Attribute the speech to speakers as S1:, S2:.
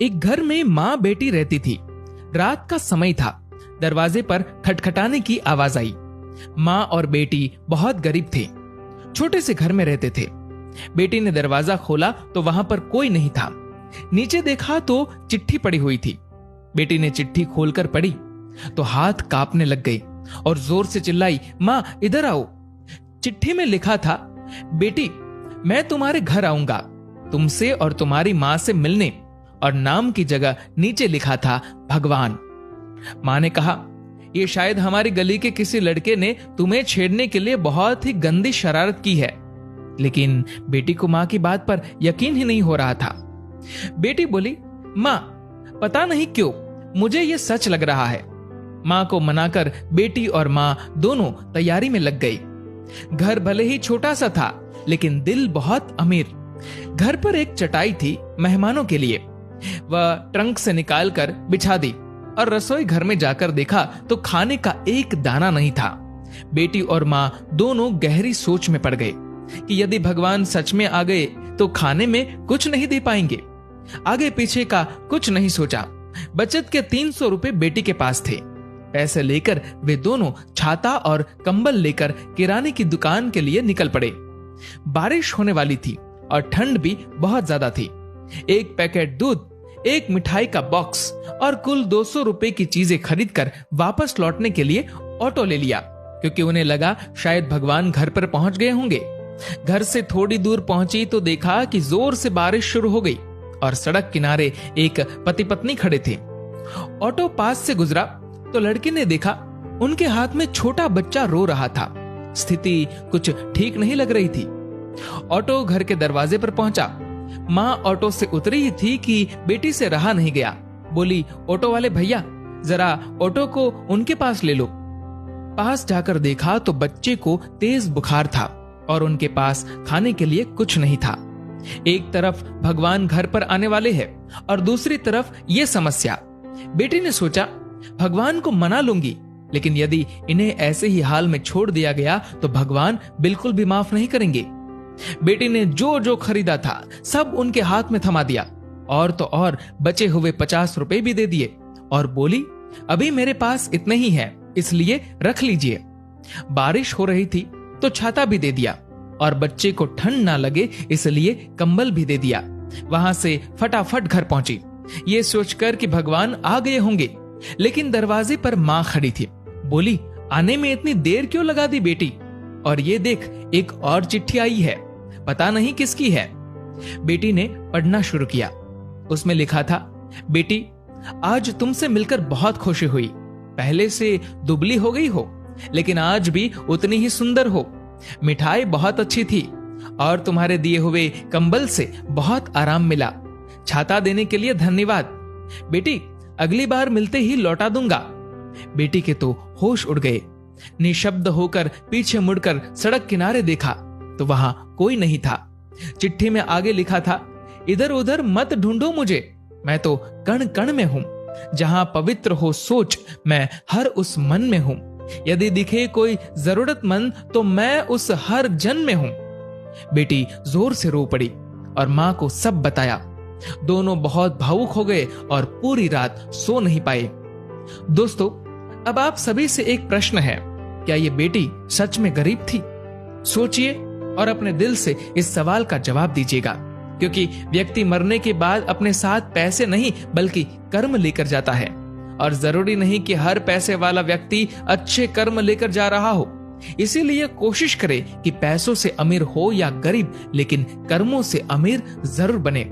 S1: एक घर में माँ बेटी रहती थी। रात का समय था। दरवाजे पर खटखटाने की आवाज आई। माँ और बेटी बहुत गरीब थे, छोटे से घर में रहते थे। बेटी ने दरवाजा खोला तो वहां पर कोई नहीं था। नीचे देखा तो चिट्ठी पड़ी हुई थी। बेटी ने चिट्ठी खोलकर पढ़ी तो हाथ कांपने लग गए और जोर से चिल्लाई, माँ इधर आओ। चिट्ठी में लिखा था, बेटी मैं तुम्हारे घर आऊंगा तुमसे और तुम्हारी माँ से मिलने, और नाम की जगह नीचे लिखा था भगवान। माँ ने कहा, यह शायद हमारी गली के किसी लड़के ने तुम्हें छेड़ने के लिए बहुत ही गंदी शरारत की है। लेकिन बेटी को माँ की बात पर यकीन ही नहीं हो रहा था। बेटी बोली, माँ पता नहीं क्यों मुझे यह सच लग रहा है। माँ को मनाकर बेटी और माँ दोनों तैयारी में लग गई। घर भले ही छोटा सा था लेकिन दिल बहुत अमीर। घर पर एक चटाई थी मेहमानों के लिए। वह ट्रंक से निकालकर बिछा दी और रसोई घर में जाकर देखा तो खाने का एक दाना नहीं था। बेटी और माँ दोनों गहरी सोच में पड़ गए कि यदि भगवान सच में आ गए तो खाने में कुछ नहीं दे पाएंगे। आगे पीछे का कुछ नहीं सोचा। बचत के 300 रुपए बेटी के पास थे। पैसे लेकर वे दोनों छाता और कंबल लेकर किराने की दुकान के लिए निकल पड़े। बारिश होने वाली थी और ठंड भी बहुत ज्यादा थी। एक पैकेट दूध, एक मिठाई का बॉक्स और कुल 200 रुपए की चीजें खरीदकर वापस लौटने के लिए ऑटो ले लिया, क्योंकि उन्हें लगा शायद भगवान घर पर पहुंच गए होंगे। घर से थोड़ी दूर पहुंची तो देखा कि जोर से बारिश शुरू हो गई और सड़क किनारे एक पति पत्नी खड़े थे। ऑटो पास से गुजरा तो लड़की ने देखा उनके हाथ में छोटा बच्चा रो रहा था। स्थिति कुछ ठीक नहीं लग रही थी। ऑटो घर के दरवाजे पर पहुंचा। माँ ऑटो से उतरी ही थी कि बेटी से रहा नहीं गया। बोली, ऑटो वाले भैया जरा ऑटो को उनके पास ले लो। पास जाकर देखा तो बच्चे को तेज बुखार था और उनके पास खाने के लिए कुछ नहीं था। एक तरफ भगवान घर पर आने वाले हैं और दूसरी तरफ ये समस्या। बेटी ने सोचा, भगवान को मना लूंगी, लेकिन यदि इन्हें ऐसे ही हाल में छोड़ दिया गया तो भगवान बिल्कुल भी माफ नहीं करेंगे। बेटी ने जो जो खरीदा था सब उनके हाथ में थमा दिया और तो और बचे हुए 50 रुपए भी दे दिए और बोली, अभी मेरे पास इतने ही है, इसलिए रख लीजिए। बारिश हो रही थी तो छाता भी दे दिया और बच्चे को ठंड ना लगे इसलिए कंबल भी दे दिया। वहां से फटाफट घर पहुंची, ये सोचकर कि भगवान आ गए होंगे। लेकिन दरवाजे पर माँ खड़ी थी। बोली, आने में इतनी देर क्यों लगा दी बेटी? और ये देख, एक और चिट्ठी आई है, पता नहीं किसकी है। बेटी ने पढ़ना शुरू किया। उसमें लिखा था, बेटी आज तुमसे मिलकर बहुत खुशी हुई। पहले से दुबली हो गई हो लेकिन आज भी उतनी ही सुंदर हो। मिठाई बहुत अच्छी थी और तुम्हारे दिए हुए कंबल से बहुत आराम मिला। छाता देने के लिए धन्यवाद। बेटी अगली बार मिलते ही लौटा दूंगा। बेटी के तो होश उड़ गए। निशब्द होकर पीछे मुड़कर सड़क किनारे देखा तो वहां कोई नहीं था। चिट्ठी में आगे लिखा था, इधर उधर मत ढूंढो मुझे, मैं तो कण कण में हूं। जहां पवित्र हो सोच, मैं हर उस मन में हूं। यदि दिखे कोई जरूरतमंद तो मैं उस हर जन में हूं। बेटी जोर से रो पड़ी और मां को सब बताया। दोनों बहुत भावुक हो गए और पूरी रात सो नहीं पाए। दोस्तों, अब आप सभी से एक प्रश्न है, क्या ये बेटी सच में गरीब थी? सोचिए और अपने दिल से इस सवाल का जवाब दीजिएगा, क्योंकि व्यक्ति मरने के बाद अपने साथ पैसे नहीं बल्कि कर्म लेकर जाता है। और जरूरी नहीं कि हर पैसे वाला व्यक्ति अच्छे कर्म लेकर जा रहा हो। इसीलिए कोशिश करें कि पैसों से अमीर हो या गरीब, लेकिन कर्मों से अमीर जरूर बने।